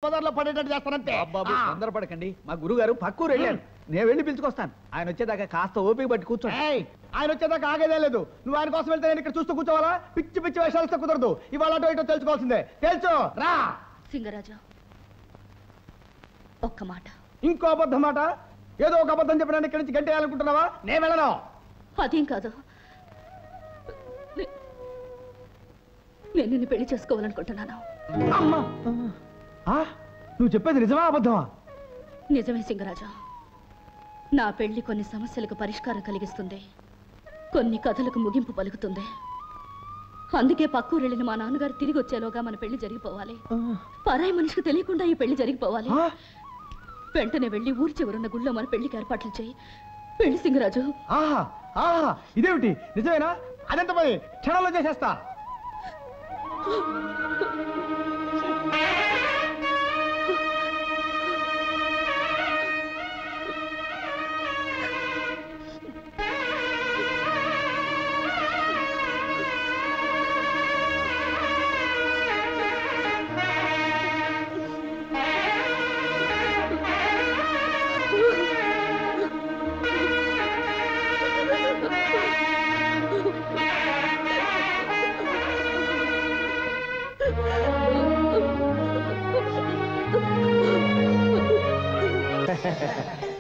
బజార్లో పడేటట్టు చేస్తానంటే. బాబు తొందరపడకండి, మా గురుగారు పక్కూరు వెళ్ళారు. నేను వెళ్ళి పిలుచుకొస్తాను. ఆయన వచ్చేదాకా కాస్త ఓపిక పట్టి కూర్చోండి. ఆయన వచ్చేదాకా ఆగేదే లేదు. నువ్వు ఆయన కోసం వెళ్తే నేను ఇక్కడ చూస్తూ కూర్చోవాలా? పిచ్చి పిచ్చి వేషాలతో కుదరదు. ఇవాళ అటో ఇటో తెలుసుకోవాల్సిందే. తెలుసు రా సింగరాజు, ఒక్క మాట. ఇంకో అబద్ధం మాట? ఏదో ఒక అబద్ధం చెప్పడానికి ఇక్కడి నుంచి గంటేయాలనుకుంటున్నావా? నేను వెళ్ళను. అదేం కాదు, నేను నిన్ను పెళ్లి చేసుకోవాలనుకుంటున్నాను. అమ్మా, నువ్వు చెప్పేది నిజమా అబద్ధమా? నిజమే సింగరాజు. నా పెళ్లి కొన్ని సమస్యలకు పరిష్కారం కలిగిస్తుంది, కొన్ని కథలకు ముగింపు పలుకుతుంది. అందుకే పక్కూరు వెళ్ళిన మా నాన్నగారు తిరిగి వచ్చేలోగా మన పెళ్లి జరిగిపోవాలి. పరాయి మనిషికి తెలియకుండా ఈ పెళ్లి జరిగిపోవాలి. వెంటనే వెళ్ళి ఊరి చివరున్న గుళ్ళో మన పెళ్లికి ఏర్పాట్లు చేయి. పెళ్లి సింగరాజు. ఇదేమిటి, నిజమేనా? అదెంత పని, క్షణంలో చేసేస్తా.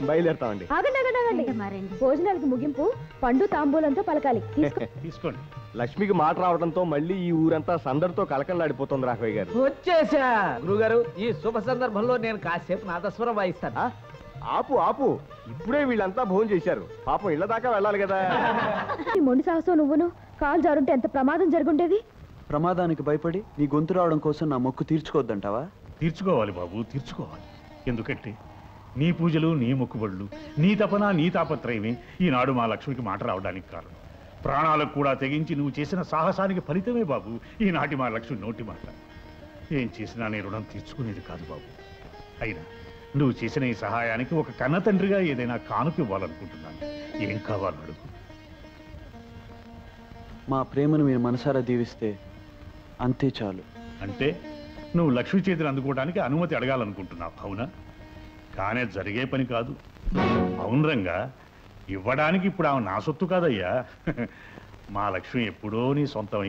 బయలుదేరుతామండి. భోజనాలకు ముగింపు పండు తాంబూలంతో పలకాలి. తీసుకోండి. లక్ష్మికి మాట రావడంతో మళ్ళీ ఈ ఊరంతా సందడితో కలకలలాడిపోతుంది రాఘవయ్య గారు. వచ్చేసా గురుగారు. ఈ శుభ సందర్భంలో నేను కాసేపు నాదస్వరం వాయిస్తాను. ఆపు ఆపు, ఇప్పుడే వీళ్ళంతా భోజనం చేశారు. పాపం ఇళ్ల దాకా వెళ్ళాలి కదా. మొండి సాహసం నువ్వును. కాలు జారుంటే ఎంత ప్రమాదం జరుగుండేది. ప్రమాదానికి భయపడి నీ గొంతు రావడం కోసం నా మొక్కు తీర్చుకోవద్దంటావా? తీర్చుకోవాలి బాబు, తీర్చుకోవాలి. ఎందుకంటే నీ పూజలు, నీ మొక్కుబడులు, నీ తపన, నీ తాపత్రయమే ఈనాడు మా లక్ష్మికి మాట రావడానికి కారణం. ప్రాణాలకు కూడా తెగించి నువ్వు చేసిన సాహసానికి ఫలితమే బాబు ఈనాటి మా లక్ష్మి నోటి మాట. ఏం చేసినా నీ రుణం తీర్చుకునేది కాదు బాబు. అయినా నువ్వు చేసిన ఈ సహాయానికి ఒక కన్న తండ్రిగా ఏదైనా కానుక ఇవ్వాలనుకుంటున్నాను. ఏం కావాలో అడుగు. మా ప్రేమను మీరు మనసారా దీవిస్తే అంతే చాలు. అంటే నువ్వు లక్ష్మి చేతిని అందుకోవడానికి అనుమతి అడగాలనుకుంటున్నావు, అవునా? కానీ జరిగే పని కాదు. అవును రంగా, ఇవ్వడానికి ఇప్పుడు ఆమె నా సొత్తు కాదయ్యా. మా లక్ష్మి ఎప్పుడో నీ సొంతం